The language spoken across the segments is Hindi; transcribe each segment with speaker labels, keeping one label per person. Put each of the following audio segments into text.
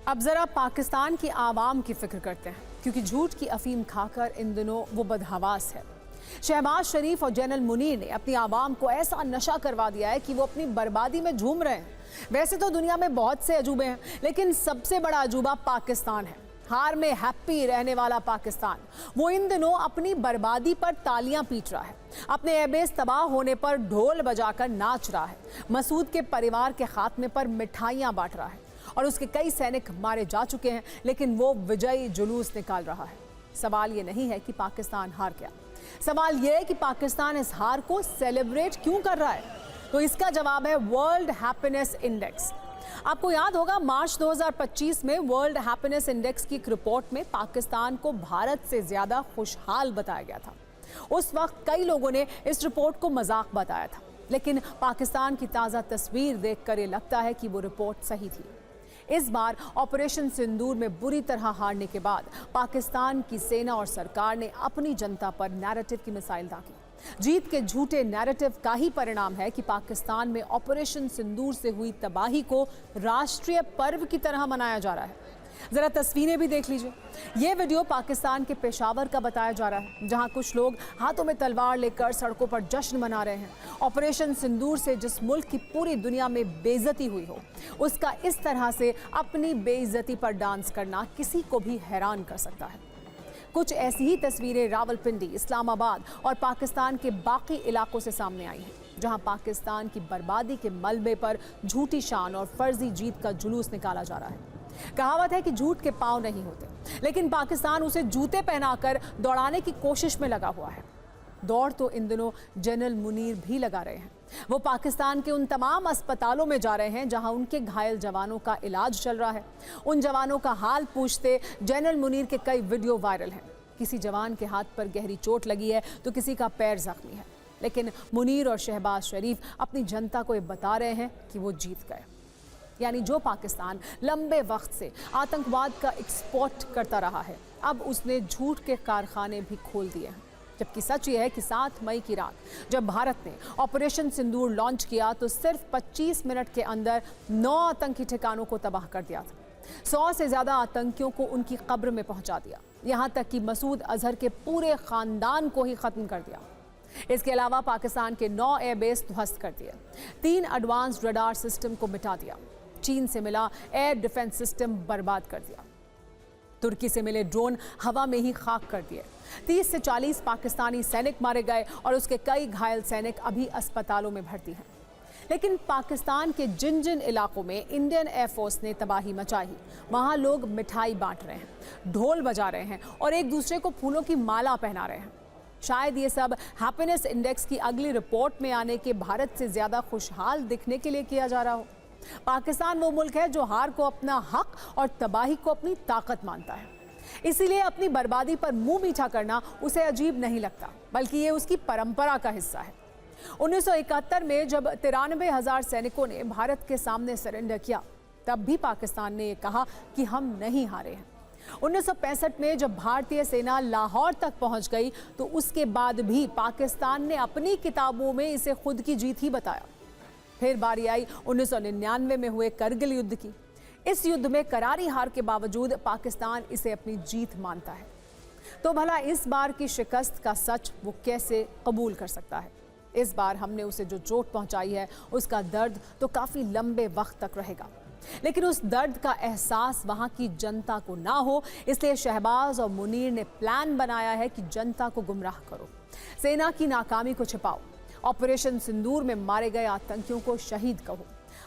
Speaker 1: अब जरा पाकिस्तान की आवाम की फिक्र करते हैं, क्योंकि झूठ की अफीम खाकर इन दिनों वो बदहवास है। शहबाज शरीफ और जनरल मुनीर ने अपनी आवाम को ऐसा नशा करवा दिया है कि वो अपनी बर्बादी में झूम रहे हैं। वैसे तो दुनिया में बहुत से अजूबे हैं, लेकिन सबसे बड़ा अजूबा पाकिस्तान है। हार में हैप्पी रहने वाला पाकिस्तान, वो इन दिनों अपनी बर्बादी पर तालियां पीट रहा है, अपने एयरबेस तबाह होने पर ढोल बजाकर नाच रहा है, मसूद के परिवार के खात्मे पर मिठाइयां बांट रहा है और उसके कई सैनिक मारे जा चुके हैं, लेकिन वो विजयी जुलूस निकाल रहा है। सवाल ये नहीं है कि पाकिस्तान हार गया, सवाल ये है कि पाकिस्तान इस हार को सेलिब्रेट क्यों कर रहा है। तो इसका जवाब है वर्ल्ड हैप्पीनेस इंडेक्स। आपको याद होगा मार्च 2025 में वर्ल्ड हैप्पीनेस इंडेक्स की एक रिपोर्ट में पाकिस्तान को भारत से ज्यादा खुशहाल बताया गया था। उस वक्त कई लोगों ने इस रिपोर्ट को मजाक बताया था, लेकिन पाकिस्तान की ताज़ा तस्वीर देखकर ये लगता है कि वो रिपोर्ट सही थी। इस बार ऑपरेशन सिंदूर में बुरी तरह हारने के बाद पाकिस्तान की सेना और सरकार ने अपनी जनता पर नैरेटिव की मिसाइल दागी। जीत के झूठे नैरेटिव का ही परिणाम है कि पाकिस्तान में ऑपरेशन सिंदूर से हुई तबाही को राष्ट्रीय पर्व की तरह मनाया जा रहा है। जरा तस्वीरें भी देख लीजिए। ये वीडियो पाकिस्तान के पेशावर का बताया जा रहा है, जहां कुछ लोग हाथों में तलवार लेकर सड़कों पर जश्न मना रहे हैं। ऑपरेशन सिंदूर से जिस मुल्क की पूरी दुनिया में बेइज्जती हुई हो, उसका इस तरह से अपनी बेइज्जती पर डांस करना किसी को भी हैरान कर सकता है। कुछ ऐसी ही तस्वीरें रावलपिंडी, इस्लामाबाद और पाकिस्तान के बाकी इलाकों से सामने आई हैं, जहां पाकिस्तान की बर्बादी के मलबे पर झूठी शान और फर्जी जीत का जुलूस निकाला जा रहा है। कहावत है कि झूठ के पांव नहीं होते, लेकिन पाकिस्तान उसे जूते पहनाकर दौड़ाने की कोशिश में लगा हुआ है। दौड़ तो इन दिनों जनरल मुनीर भी लगा रहे हैं। वो पाकिस्तान के उन तमाम अस्पतालों में जा रहे हैं जहां उनके घायल जवानों का इलाज चल रहा है। उन जवानों का हाल पूछते जनरल मुनीर के कई वीडियो वायरल हैं। किसी जवान के हाथ पर गहरी चोट लगी है तो किसी का पैर जख्मी है, लेकिन मुनीर और शहबाज शरीफ अपनी जनता को ये बता रहे हैं कि वो जीत गए। यानी जो पाकिस्तान लंबे वक्त से आतंकवाद का एक्सपोर्ट करता रहा है, अब उसने झूठ के कारखाने भी खोल दिए हैं। जबकि सच ये है कि 7 मई की रात जब भारत ने ऑपरेशन सिंदूर लॉन्च किया तो सिर्फ 25 मिनट के अंदर 9 आतंकी ठिकानों को तबाह कर दिया था। 100 से ज्यादा आतंकियों को उनकी कब्र में पहुंचा दिया, यहां तक कि मसूद अजहर के पूरे खानदान को ही खत्म कर दिया। इसके अलावा पाकिस्तान के 9 एयरबेस ध्वस्त कर दिए, 3 एडवांस्ड रडार सिस्टम को मिटा दिया, चीन से मिला एयर डिफेंस सिस्टम बर्बाद कर दिया, तुर्की से मिले ड्रोन हवा में ही खाक कर दिए। 30 से 40 पाकिस्तानी सैनिक मारे गए और उसके कई घायल सैनिक अभी अस्पतालों में भर्ती हैं। लेकिन पाकिस्तान के जिन जिन इलाकों में इंडियन एयरफोर्स ने तबाही मचाई, वहां लोग मिठाई बांट रहे हैं, ढोल बजा रहे हैं और एक दूसरे को फूलों की माला पहना रहे हैं। शायद ये सब हैप्पीनेस इंडेक्स की अगली रिपोर्ट में आने के भारत से ज्यादा खुशहाल दिखने के लिए किया जा रहा हो। पाकिस्तान वो मुल्क है जो हार को अपना हक और तबाही को अपनी ताकत मानता है, इसीलिए अपनी बर्बादी पर मुंह मीठा करना उसे अजीब नहीं लगता, बल्कि ये उसकी परंपरा का हिस्सा है। 1971 में जब 93,000 सैनिकों ने भारत के सामने सरेंडर किया, तब भी पाकिस्तान ने कहा कि हम नहीं हारे हैं। 1965 में जब भारतीय सेना लाहौर तक पहुंच गई, तो उसके बाद भी पाकिस्तान ने अपनी किताबों में इसे खुद की जीत ही बताया। फिर बारी आई 1999 में हुए करगिल युद्ध की। इस युद्ध में करारी हार के बावजूद पाकिस्तान इसे अपनी जीत मानता है। तो भला इस बार की शिकस्त का सच वो कैसे कबूल कर सकता है? इस बार हमने उसे जो चोट पहुंचाई है, उसका दर्द तो काफी लंबे वक्त तक रहेगा, लेकिन उस दर्द का एहसास वहां की जनता को ना हो, इसलिए शहबाज और मुनीर ने प्लान बनाया है कि जनता को गुमराह करो, सेना की नाकामी को छिपाओ, ऑपरेशन सिंदूर में मारे गए आतंकियों को शहीद कहो,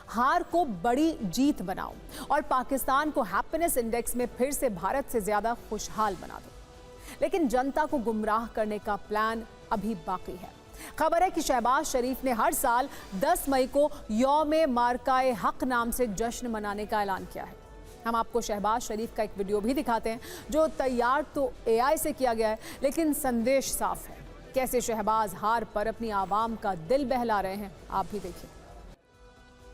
Speaker 1: हार को बड़ी जीत बनाओ और पाकिस्तान को हैप्पीनेस इंडेक्स में फिर से भारत से ज्यादा खुशहाल बना दो। लेकिन जनता को गुमराह करने का प्लान अभी बाकी है। खबर है कि शहबाज शरीफ ने हर साल 10 मई को यौम मार्काए हक नाम से जश्न मनाने का ऐलान किया है। हम आपको शहबाज शरीफ का एक वीडियो भी दिखाते हैं, जो तैयार तो AI से किया गया है, लेकिन संदेश साफ है। कैसे शहबाज हार पर अपनी आवाम का दिल बहला रहे हैं, आप भी देखिए।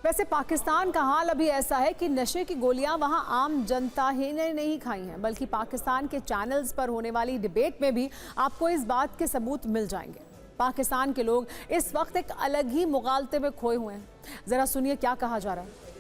Speaker 1: वैसे पाकिस्तान का हाल अभी ऐसा है कि नशे की गोलियां वहां आम जनता ही ने नहीं खाई हैं, बल्कि पाकिस्तान के चैनल्स पर होने वाली डिबेट में भी आपको इस बात के सबूत मिल जाएंगे। पाकिस्तान के लोग इस वक्त एक अलग ही मुगालते में खोए हुए हैं। जरा सुनिए क्या कहा जा रहा है।